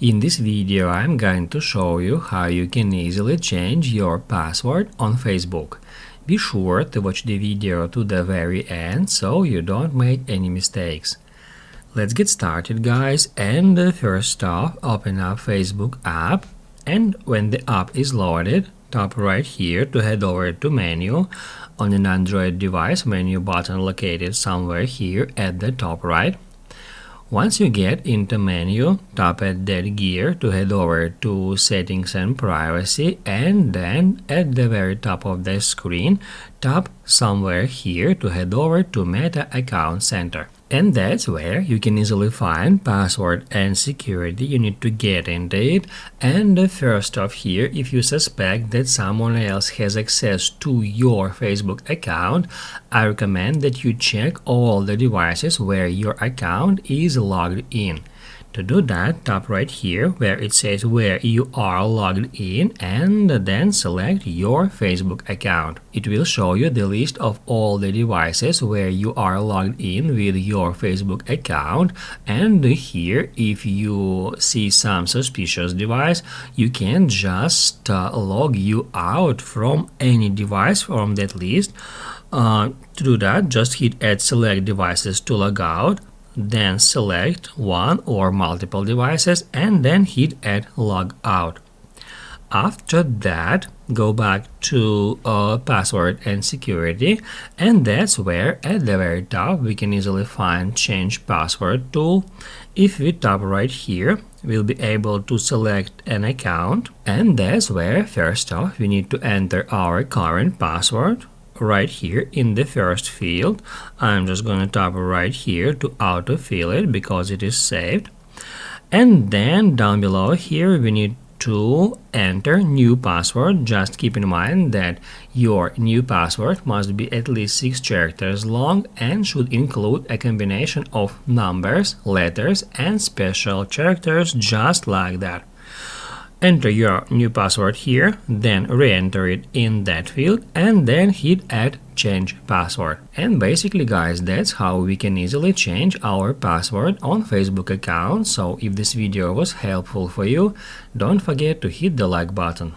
In this video I'm going to show you how you can easily change your password on Facebook. Be sure to watch the video to the very end so you don't make any mistakes. Let's get started, guys, and first off, open up Facebook app, and when the app is loaded, tap right here to head over to menu. On an Android device, menu button located somewhere here at the top right. Once you get into menu, tap at that gear to head over to settings and privacy, and then at the very top of the screen, tap somewhere here to head over to Meta Account Center. And that's where you can easily find password and security. You need to get into it. And first off here, if you suspect that someone else has access to your Facebook account, I recommend that you check all the devices where your account is logged in. To do that, tap right here where it says where you are logged in and then select your Facebook account. It will show you the list of all the devices where you are logged in with your Facebook account, and here if you see some suspicious device, you can just log you out from any device from that list. To do that, just hit Add Select Devices to log out. Then select one or multiple devices and then hit Add Log Out. After that, go back to password and security, and that's where at the very top we can easily find Change Password tool. If we tap right here, we'll be able to select an account, and that's where first off we need to enter our current password. Right here in the first field, I'm just going to tap right here to autofill it because it is saved. And then down below here we need to enter new password. Just keep in mind that your new password must be at least 6 characters long and should include a combination of numbers, letters and special characters, just like that. Enter your new password here, then re-enter it in that field, and then hit Add Change Password. And basically, guys, that's how we can easily change our password on Facebook account. So if this video was helpful for you, don't forget to hit the like button.